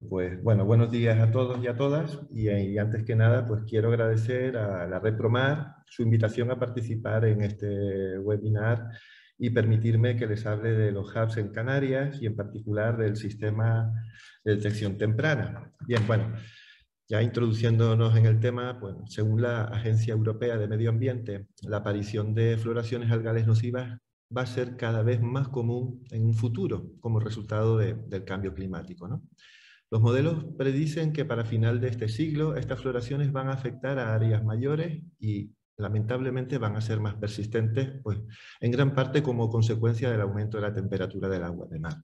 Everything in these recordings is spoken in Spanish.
Pues bueno, buenos días a todos y a todas. Y antes que nada, pues quiero agradecer a la Red Promar su invitación a participar en este webinar y permitirme que les hable de los hubs en Canarias y en particular del sistema de detección temprana. Bien, bueno, ya introduciéndonos en el tema, bueno, según la Agencia Europea de Medio Ambiente, la aparición de floraciones algales nocivas va a ser cada vez más común en un futuro como resultado del cambio climático, ¿no? Los modelos predicen que para final de este siglo estas floraciones van a afectar a áreas mayores y lamentablemente van a ser más persistentes, pues en gran parte como consecuencia del aumento de la temperatura del agua de mar.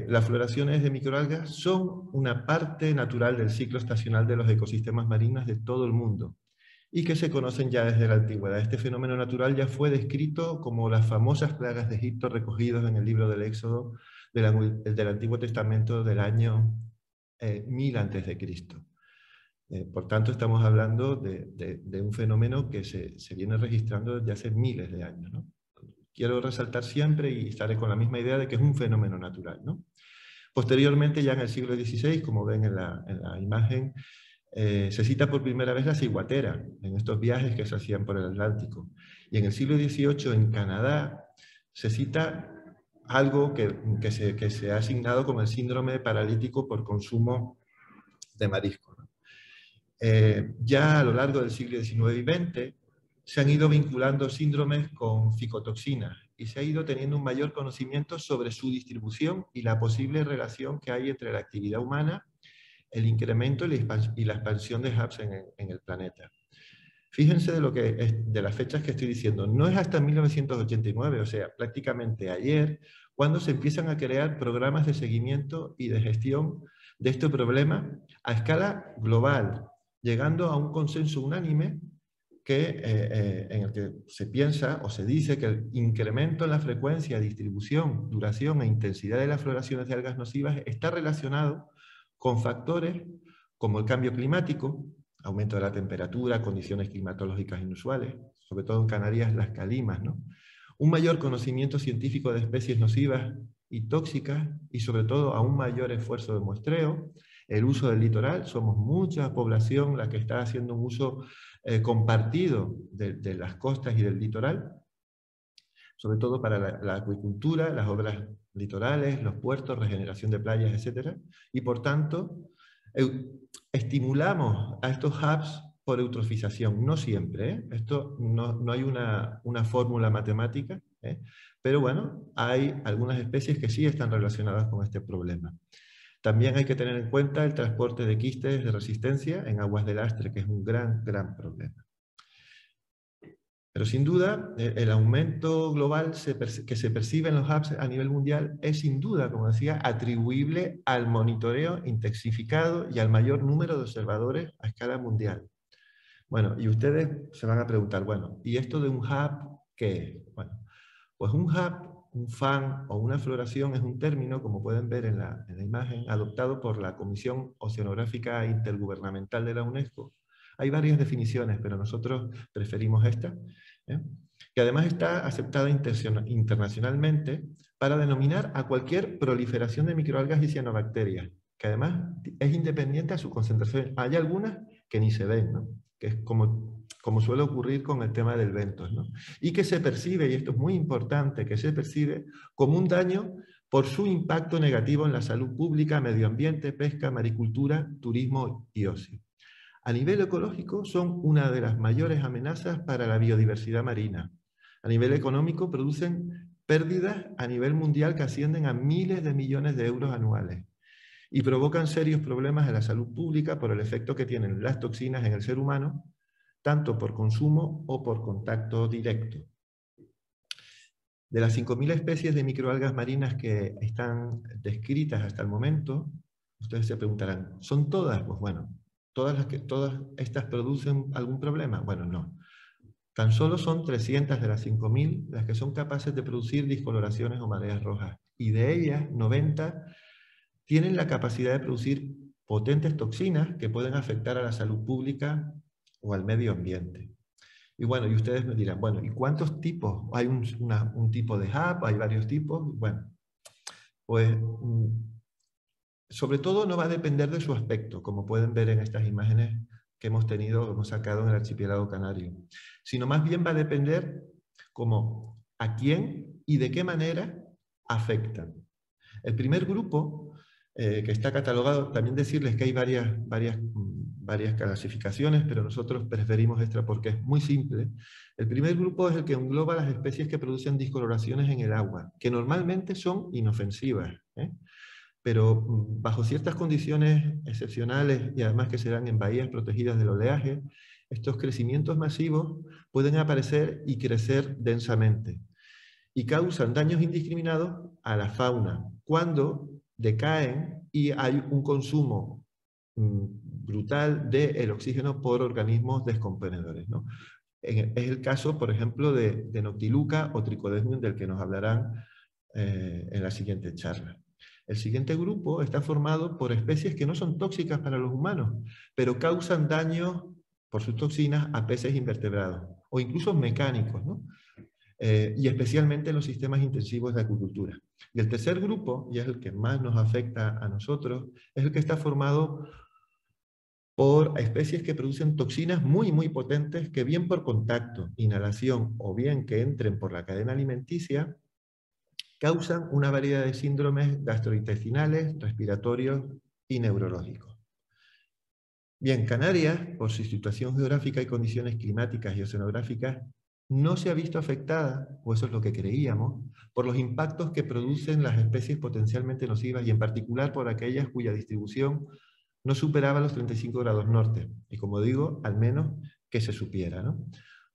Las floraciones de microalgas son una parte natural del ciclo estacional de los ecosistemas marinos de todo el mundo y que se conocen ya desde la antigüedad. Este fenómeno natural ya fue descrito como las famosas plagas de Egipto recogidos en el libro del Éxodo del Antiguo Testamento del año 1000 a.C. Por tanto, estamos hablando de un fenómeno que se viene registrando desde hace miles de años, ¿no? Quiero resaltar siempre, y estaré con la misma idea, de que es un fenómeno natural, ¿no? Posteriormente, ya en el siglo XVI, como ven en la imagen, se cita por primera vez la ciguatera en estos viajes que se hacían por el Atlántico. Y en el siglo XVIII, en Canadá, se cita algo que se ha asignado como el síndrome paralítico por consumo de marisco, ¿no? Ya a lo largo del siglo XIX y XX se han ido vinculando síndromes con ficotoxinas y se ha ido teniendo un mayor conocimiento sobre su distribución y la posible relación que hay entre la actividad humana, el incremento y la expansión de hubs en el planeta. Fíjense de las fechas que estoy diciendo. No es hasta 1989, o sea, prácticamente ayer, cuando se empiezan a crear programas de seguimiento y de gestión de este problema a escala global, llegando a un consenso unánime en el que se piensa o se dice que el incremento en la frecuencia, distribución, duración e intensidad de las floraciones de algas nocivas está relacionado con factores como el cambio climático, aumento de la temperatura, condiciones climatológicas inusuales, sobre todo en Canarias las calimas, ¿no? Un mayor conocimiento científico de especies nocivas y tóxicas y sobre todo a un mayor esfuerzo de muestreo, el uso del litoral, somos mucha población la que está haciendo un uso compartido de las costas y del litoral, sobre todo para la acuicultura, las obras litorales, los puertos, regeneración de playas, etc. Y por tanto, estimulamos a estos hubs por eutrofización, no siempre, ¿eh? Esto no hay una fórmula matemática, ¿eh? Pero bueno, hay algunas especies que sí están relacionadas con este problema. También hay que tener en cuenta el transporte de quistes de resistencia en aguas de lastre, que es un gran problema. Pero sin duda, el aumento global que se percibe en los hubs a nivel mundial es sin duda, como decía, atribuible al monitoreo intensificado y al mayor número de observadores a escala mundial. Bueno, y ustedes se van a preguntar, bueno, ¿y esto de un hub qué es? Bueno, pues un hub, un fan o una floración es un término, como pueden ver en la imagen, adoptado por la Comisión Oceanográfica Intergubernamental de la UNESCO. Hay varias definiciones, pero nosotros preferimos esta, ¿eh? Que además está aceptada internacionalmente para denominar a cualquier proliferación de microalgas y cianobacterias, que además es independiente a su concentración. Hay algunas que ni se ven, ¿no? Que es como suele ocurrir con el tema del bentos, ¿no? Y que se percibe, y esto es muy importante, que se percibe como un daño por su impacto negativo en la salud pública, medio ambiente, pesca, maricultura, turismo y ocio. A nivel ecológico son una de las mayores amenazas para la biodiversidad marina. A nivel económico producen pérdidas a nivel mundial que ascienden a miles de millones de euros anuales y provocan serios problemas en la salud pública por el efecto que tienen las toxinas en el ser humano, tanto por consumo o por contacto directo. De las 5.000 especies de microalgas marinas que están descritas hasta el momento, ustedes se preguntarán, ¿son todas? Pues bueno, ¿todas estas producen algún problema? Bueno, no. Tan solo son 300 de las 5.000 las que son capaces de producir discoloraciones o mareas rojas. Y de ellas, 90 tienen la capacidad de producir potentes toxinas que pueden afectar a la salud pública o al medio ambiente. Y bueno, y ustedes me dirán, bueno, ¿y cuántos tipos? ¿Hay un tipo de hub? ¿Hay varios tipos? Bueno, pues Sobre todo no va a depender de su aspecto, como pueden ver en estas imágenes que hemos sacado en el archipiélago canario, sino más bien va a depender como a quién y de qué manera afectan. El primer grupo, que está catalogado, también decirles que hay varias clasificaciones, pero nosotros preferimos esta porque es muy simple. El primer grupo es el que engloba las especies que producen discoloraciones en el agua, que normalmente son inofensivas, pero bajo ciertas condiciones excepcionales y además que se dan en bahías protegidas del oleaje, estos crecimientos masivos pueden aparecer y crecer densamente y causan daños indiscriminados a la fauna cuando decaen y hay un consumo brutal del oxígeno por organismos descomponedores, ¿no? Es el caso, por ejemplo, de Noctiluca o Trichodesmium, del que nos hablarán en la siguiente charla. El siguiente grupo está formado por especies que no son tóxicas para los humanos, pero causan daño por sus toxinas a peces invertebrados o incluso mecánicos, ¿no? Y especialmente en los sistemas intensivos de acuicultura. Y el tercer grupo, y es el que más nos afecta a nosotros, es el que está formado por especies que producen toxinas muy potentes que bien por contacto, inhalación o bien que entren por la cadena alimenticia, causan una variedad de síndromes gastrointestinales, respiratorios y neurológicos. Bien, Canarias, por su situación geográfica y condiciones climáticas y oceanográficas, no se ha visto afectada, o eso es lo que creíamos, por los impactos que producen las especies potencialmente nocivas y en particular por aquellas cuya distribución no superaba los 35 grados norte. Y como digo, al menos que se supiera, ¿no?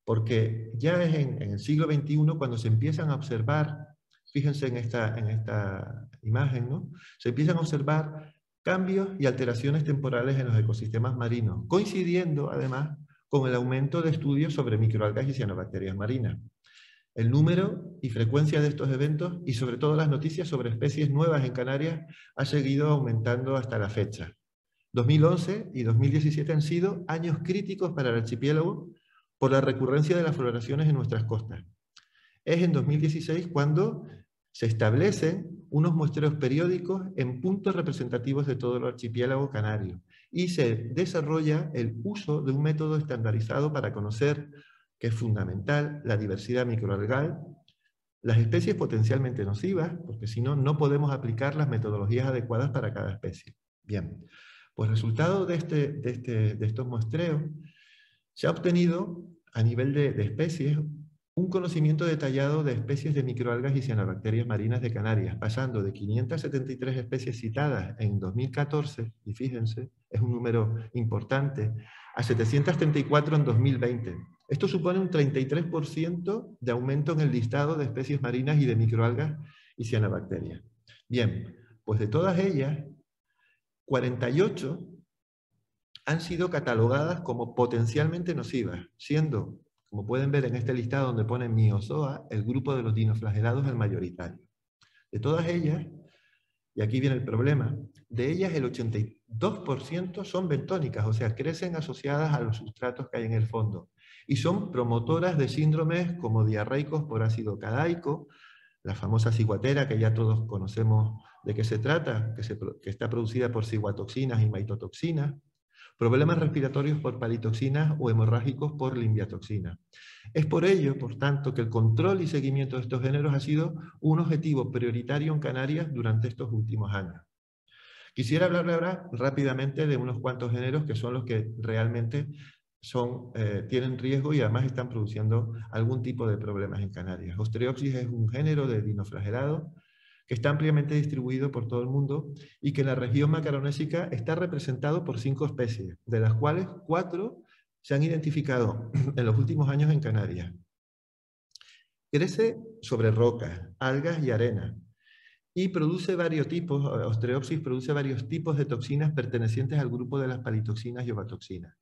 Porque ya es en el siglo XXI cuando se empiezan a observar, fíjense en esta imagen, ¿no? Se empiezan a observar cambios y alteraciones temporales en los ecosistemas marinos, coincidiendo además con el aumento de estudios sobre microalgas y cianobacterias marinas. El número y frecuencia de estos eventos y sobre todo las noticias sobre especies nuevas en Canarias ha seguido aumentando hasta la fecha. 2011 y 2017 han sido años críticos para el archipiélago por la recurrencia de las floraciones en nuestras costas. Es en 2016 cuando se establecen unos muestreos periódicos en puntos representativos de todo el archipiélago canario y se desarrolla el uso de un método estandarizado para conocer, que es fundamental, la diversidad microalgal, las especies potencialmente nocivas, porque si no, no podemos aplicar las metodologías adecuadas para cada especie. Bien, pues resultado de estos muestreos, se ha obtenido a nivel de especies un conocimiento detallado de especies de microalgas y cianobacterias marinas de Canarias, pasando de 573 especies citadas en 2014, y fíjense, es un número importante, a 734 en 2020. Esto supone un 33% de aumento en el listado de especies marinas y de microalgas y cianobacterias. Bien, pues de todas ellas, 48 han sido catalogadas como potencialmente nocivas, siendo, como pueden ver en este listado donde pone Myozoa, el grupo de los dinoflagelados el mayoritario. De todas ellas, y aquí viene el problema, de ellas el 82% son bentónicas, o sea, crecen asociadas a los sustratos que hay en el fondo, y son promotoras de síndromes como diarreicos por ácido cadaico, la famosa ciguatera, que ya todos conocemos de qué se trata, que está producida por ciguatoxinas y maitotoxinas, problemas respiratorios por palitoxinas o hemorrágicos por limbiatoxinas. Es por ello, por tanto, que el control y seguimiento de estos géneros ha sido un objetivo prioritario en Canarias durante estos últimos años. Quisiera hablarle ahora rápidamente de unos cuantos géneros que son los que realmente tienen riesgo y además están produciendo algún tipo de problemas en Canarias. Ostreopsis es un género de dinoflagelados que está ampliamente distribuido por todo el mundo y que en la región macaronésica está representado por 5 especies, de las cuales 4 se han identificado en los últimos años en Canarias. Crece sobre rocas, algas y arena y produce varios tipos, Ostreopsis produce varios tipos de toxinas pertenecientes al grupo de las palitoxinas y ovatoxinas.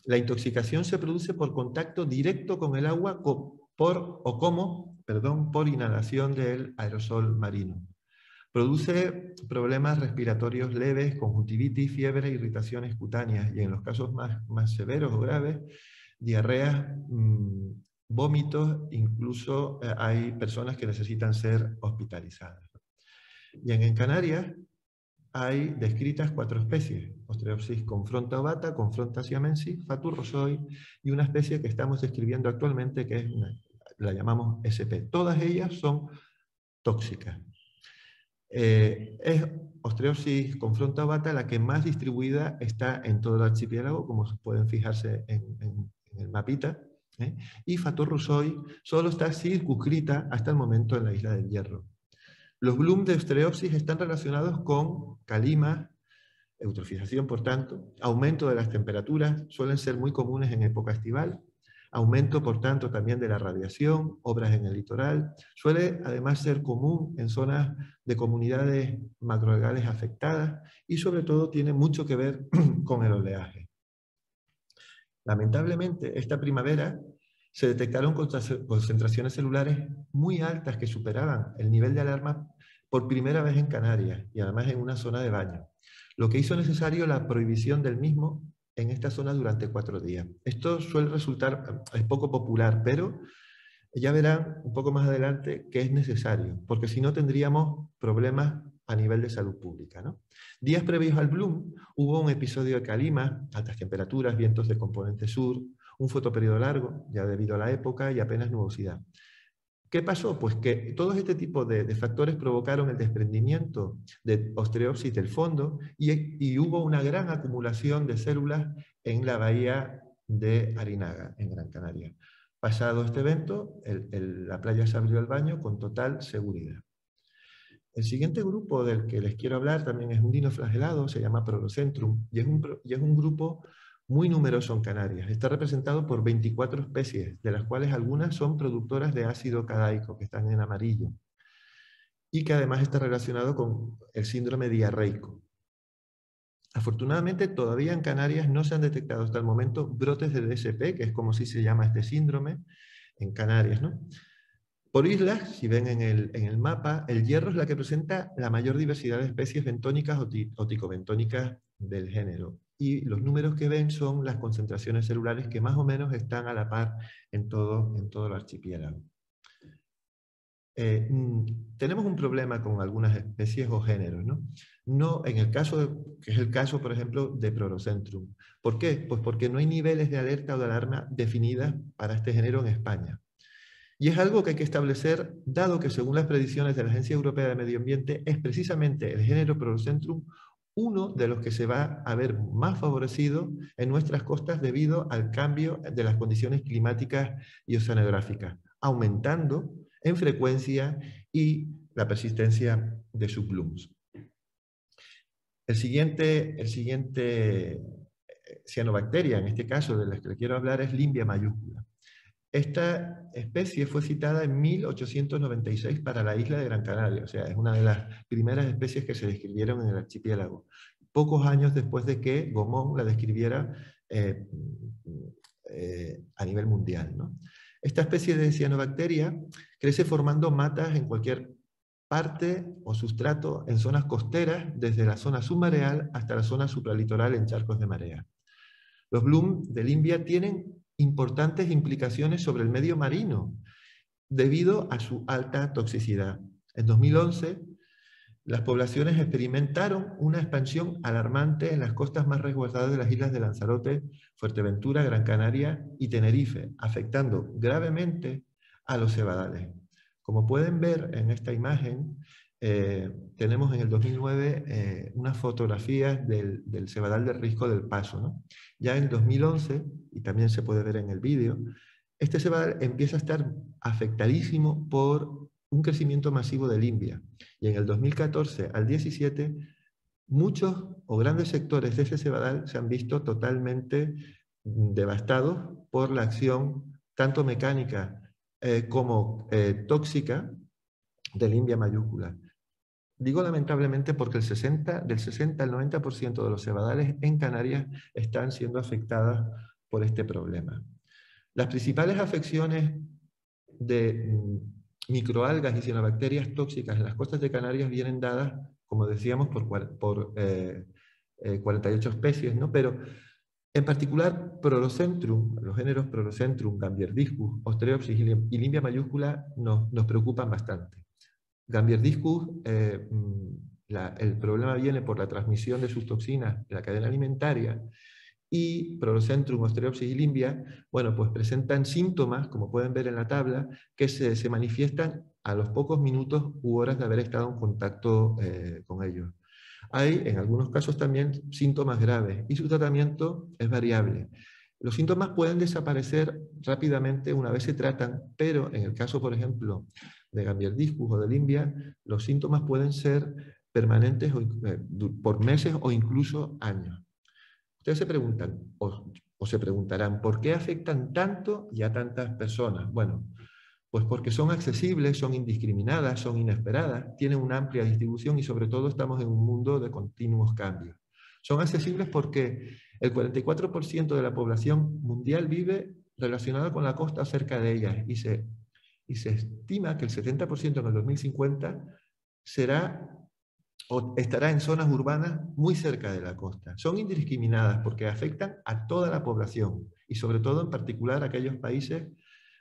La intoxicación se produce por contacto directo con el agua por inhalación del aerosol marino. Produce problemas respiratorios leves, conjuntivitis, fiebre, irritaciones cutáneas y en los casos más severos o graves, diarreas, vómitos, incluso hay personas que necesitan ser hospitalizadas. Bien, en Canarias hay descritas 4 especies: Ostreopsis confronta ovata, confronta siamensis, faturrosoi y una especie que estamos describiendo actualmente que es la llamamos SP. Todas ellas son tóxicas. Es Ostreopsis confronta ovata la que más distribuida está en todo el archipiélago, como pueden fijarse en el mapita, ¿eh? Y Faturrosoi solo está circunscrita hasta el momento en la isla del Hierro. Los blooms de Ostreopsis están relacionados con calimas, eutrofización por tanto, aumento de las temperaturas, suelen ser muy comunes en época estival, aumento por tanto también de la radiación, obras en el litoral, suele además ser común en zonas de comunidades macroalgales afectadas y sobre todo tiene mucho que ver con el oleaje. Lamentablemente, esta primavera se detectaron concentraciones celulares muy altas que superaban el nivel de alarma por primera vez en Canarias y además en una zona de baño, lo que hizo necesario la prohibición del mismo en esta zona durante 4 días. Esto suele resultar, es poco popular, pero ya verán un poco más adelante que es necesario, porque si no tendríamos problemas a nivel de salud pública, ¿no? Días previos al bloom hubo un episodio de calima, altas temperaturas, vientos de componente sur, un fotoperiodo largo, ya debido a la época, y apenas nubosidad. ¿Qué pasó? Pues que todo este tipo de factores provocaron el desprendimiento de Ostreopsis del fondo y hubo una gran acumulación de células en la bahía de Arinaga, en Gran Canaria. Pasado este evento, la playa se abrió al baño con total seguridad. El siguiente grupo del que les quiero hablar también es un dinoflagelado, se llama Prolocentrum, y es un grupo muy numeroso en Canarias. Está representado por 24 especies, de las cuales algunas son productoras de ácido cadaico, que están en amarillo, y que además está relacionado con el síndrome diarreico. Afortunadamente, todavía en Canarias no se han detectado hasta el momento brotes de DSP, que es como si se llama este síndrome en Canarias, ¿no? Por islas, si ven en el mapa, el Hierro es la que presenta la mayor diversidad de especies bentónicas o ticobentónicas del género. Y los números que ven son las concentraciones celulares que más o menos están a la par en todo el archipiélago. Tenemos un problema con algunas especies o géneros, ¿no? No en el caso, que es el caso, por ejemplo, de Prolocentrum. ¿Por qué? Pues porque no hay niveles de alerta o de alarma definidas para este género en España. Y es algo que hay que establecer, dado que según las predicciones de la Agencia Europea de Medio Ambiente, es precisamente el género Prolocentrum uno de los que se va a ver más favorecido en nuestras costas debido al cambio de las condiciones climáticas y oceanográficas, aumentando en frecuencia y la persistencia de sus blooms. El siguiente cianobacteria, en este caso de la que le quiero hablar, es Limbia mayúscula. Esta especie fue citada en 1896 para la isla de Gran Canaria, o sea, es una de las primeras especies que se describieron en el archipiélago, pocos años después de que Gaumont la describiera a nivel mundial, ¿no? Esta especie de cianobacteria crece formando matas en cualquier parte o sustrato en zonas costeras, desde la zona submareal hasta la zona supralitoral en charcos de marea. Los blooms de Limbia tienen importantes implicaciones sobre el medio marino debido a su alta toxicidad. En 2011, las poblaciones experimentaron una expansión alarmante en las costas más resguardadas de las islas de Lanzarote, Fuerteventura, Gran Canaria y Tenerife, afectando gravemente a los cebadales. Como pueden ver en esta imagen, tenemos en el 2009 unas fotografías del cebadal del Risco del Paso, ¿no? Ya en el 2011, y también se puede ver en el vídeo, este cebadal empieza a estar afectadísimo por un crecimiento masivo de Limbia. Y en el 2014 al 17, muchos o grandes sectores de ese cebadal se han visto totalmente devastados por la acción tanto mecánica como tóxica de Limbia mayúscula. Digo lamentablemente porque del 60 al 90% de los cebadales en Canarias están siendo afectadas por este problema. Las principales afecciones de microalgas y cianobacterias tóxicas en las costas de Canarias vienen dadas, como decíamos, por 48 especies, ¿no? Pero en particular, Prolocentrum, los géneros Prolocentrum, Gambierdiscus, Ostreopsis y Limbia mayúscula nos preocupan bastante. Gambierdiscus el problema viene por la transmisión de sus toxinas en la cadena alimentaria, y Prolocentrum, Ostereopsis y Limbia, bueno, pues presentan síntomas, como pueden ver en la tabla, que se manifiestan a los pocos minutos u horas de haber estado en contacto con ellos. Hay, en algunos casos también, síntomas graves y su tratamiento es variable. Los síntomas pueden desaparecer rápidamente una vez se tratan, pero en el caso, por ejemplo, de Gambierdiscus o de Limbia, los síntomas pueden ser permanentes por meses o incluso años. Ustedes se preguntan, o se preguntarán, ¿por qué afectan tanto y a tantas personas? Bueno, pues porque son accesibles, son indiscriminadas, son inesperadas, tienen una amplia distribución y sobre todo estamos en un mundo de continuos cambios. Son accesibles porque el 44% de la población mundial vive relacionada con la costa o cerca de ellas y se estima que el 70% en el 2050 será o estará en zonas urbanas muy cerca de la costa. Son indiscriminadas porque afectan a toda la población y sobre todo en particular a aquellos países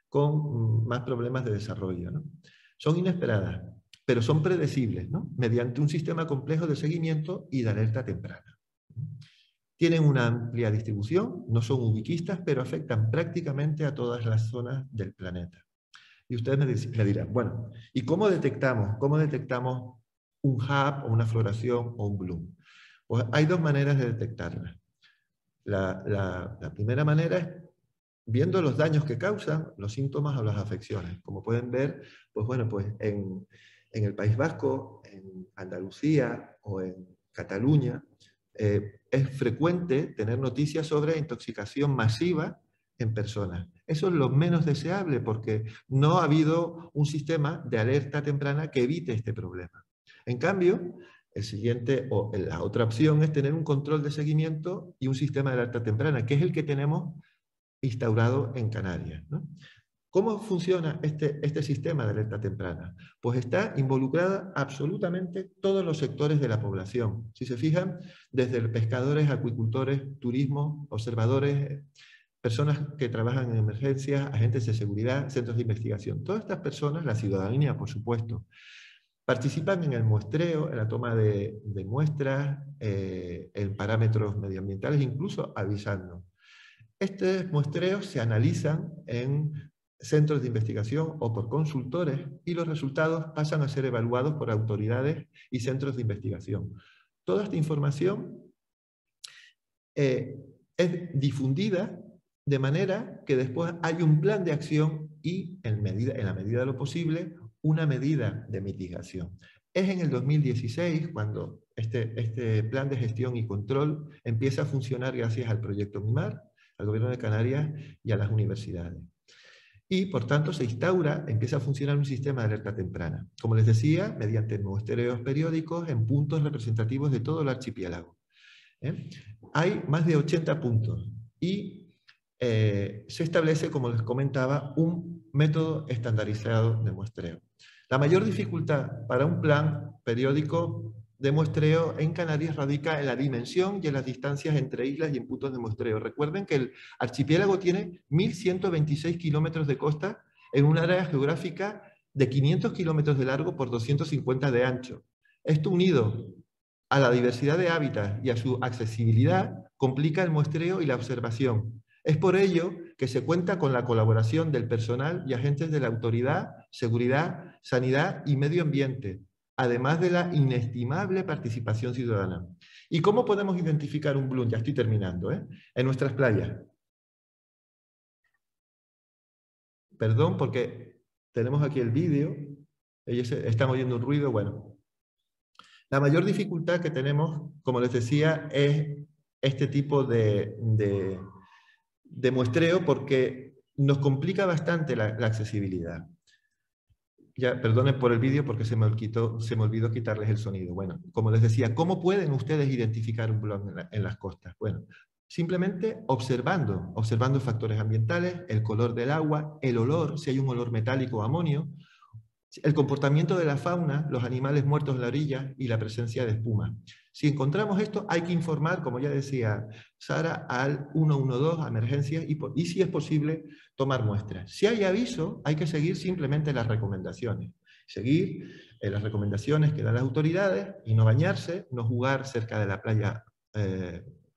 con más problemas de desarrollo, ¿no? Son inesperadas, pero son predecibles, ¿no? Mediante un sistema complejo de seguimiento y de alerta temprana. Tienen una amplia distribución, no son ubiquistas, pero afectan prácticamente a todas las zonas del planeta. Y ustedes me dirán, bueno, ¿y cómo detectamos un HAP o una floración o un bloom? Pues hay dos maneras de detectarla. La primera manera es viendo los daños que causan, los síntomas o las afecciones. Como pueden ver, pues bueno, pues en el País Vasco, en Andalucía o en Cataluña, es frecuente tener noticias sobre intoxicación masiva en personas. Eso es lo menos deseable porque no ha habido un sistema de alerta temprana que evite este problema. En cambio, la otra opción es tener un control de seguimiento y un sistema de alerta temprana, que es el que tenemos instaurado en Canarias, ¿no? ¿Cómo funciona este sistema de alerta temprana? Pues está involucrada absolutamente todos los sectores de la población. Si se fijan, desde pescadores, acuicultores, turismo, observadores, personas que trabajan en emergencias, agentes de seguridad, centros de investigación. Todas estas personas, la ciudadanía, por supuesto, participan en el muestreo, en la toma de muestras, en parámetros medioambientales, incluso avisando. Estos muestreos se analizan en centros de investigación o por consultores y los resultados pasan a ser evaluados por autoridades y centros de investigación. Toda esta información es difundida de manera que después hay un plan de acción y, en la medida de lo posible, una medida de mitigación. Es en el 2016 cuando este plan de gestión y control empieza a funcionar gracias al proyecto MIMAR, al Gobierno de Canarias y a las universidades. Y, por tanto, empieza a funcionar un sistema de alerta temprana. Como les decía, mediante muestreos periódicos en puntos representativos de todo el archipiélago. Hay más de 80 puntos y se establece, como les comentaba, un método estandarizado de muestreo. La mayor dificultad para un plan periódico de muestreo en Canarias radica en la dimensión y en las distancias entre islas y en puntos de muestreo. Recuerden que el archipiélago tiene 1.126 kilómetros de costa en un área geográfica de 500 kilómetros de largo por 250 de ancho. Esto unido a la diversidad de hábitats y a su accesibilidad complica el muestreo y la observación. Es por ello que se cuenta con la colaboración del personal y agentes de la autoridad, seguridad, sanidad y medio ambiente, además de la inestimable participación ciudadana. ¿Y cómo podemos identificar un bloom? Ya estoy terminando, ¿eh? En nuestras playas. Perdón, porque tenemos aquí el vídeo. Ellos están oyendo un ruido. Bueno, la mayor dificultad que tenemos, como les decía, es este tipo de muestreo porque nos complica bastante la accesibilidad. Ya, perdonen por el vídeo porque se me olvidó quitarles el sonido. Bueno, como les decía, ¿cómo pueden ustedes identificar un bloom en las costas? Bueno, simplemente observando factores ambientales, el color del agua, el olor, si hay un olor metálico o amonio, el comportamiento de la fauna, los animales muertos en la orilla y la presencia de espuma. Si encontramos esto, hay que informar, como ya decía Sara, al 112, a emergencias, y si es posible, tomar muestras. Si hay aviso, hay que seguir simplemente las recomendaciones. Seguir las recomendaciones que dan las autoridades y no bañarse, no jugar cerca de la playa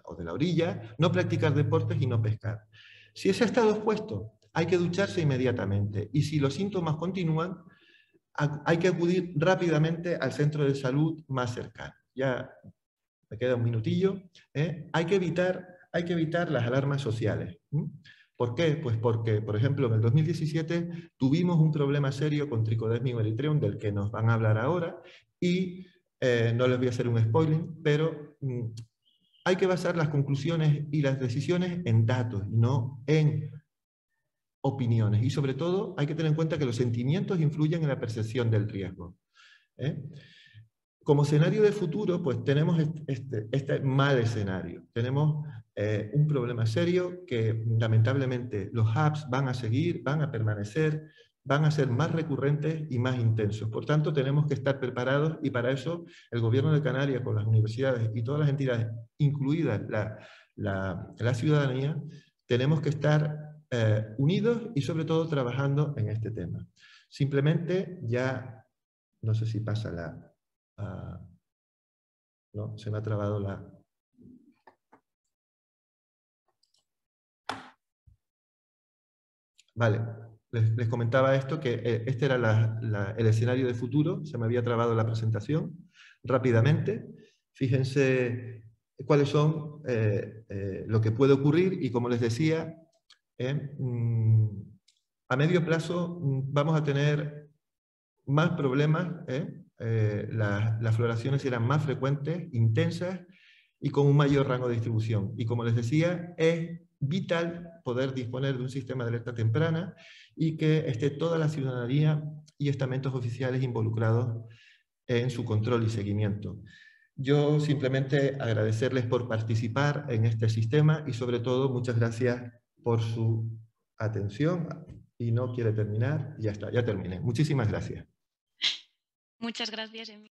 o de la orilla, no practicar deportes y no pescar. Si ese estado expuesto, hay que ducharse inmediatamente y si los síntomas continúan, hay que acudir rápidamente al centro de salud más cercano. Ya me queda un minutillo. Hay que evitar las alarmas sociales. ¿Por qué? Pues porque, por ejemplo, en el 2017 tuvimos un problema serio con Trichodesmium erythraeum, del que nos van a hablar ahora, y no les voy a hacer un spoiling, pero hay que basar las conclusiones y las decisiones en datos, no en opiniones. Y sobre todo hay que tener en cuenta que los sentimientos influyen en la percepción del riesgo. Como escenario de futuro, pues tenemos este mal escenario. Tenemos un problema serio que lamentablemente los hubs van a seguir, van a permanecer, van a ser más recurrentes y más intensos. Por tanto, tenemos que estar preparados y para eso el Gobierno de Canarias, con las universidades y todas las entidades, incluidas la ciudadanía, tenemos que estar unidos y sobre todo trabajando en este tema. Simplemente ya, no sé si pasa no, se me ha trabado la... Vale, les comentaba esto, que este era el escenario de futuro, se me había trabado la presentación. Rápidamente, fíjense cuáles son lo que puede ocurrir y como les decía, a medio plazo vamos a tener más problemas, las floraciones serán más frecuentes, intensas y con un mayor rango de distribución. Y como les decía, es vital poder disponer de un sistema de alerta temprana y que esté toda la ciudadanía y estamentos oficiales involucrados en su control y seguimiento. Yo simplemente agradecerles por participar en este sistema y sobre todo muchas gracias por su atención. Y no quiere terminar, ya está, ya terminé. Muchísimas gracias. Muchas gracias, Emilio.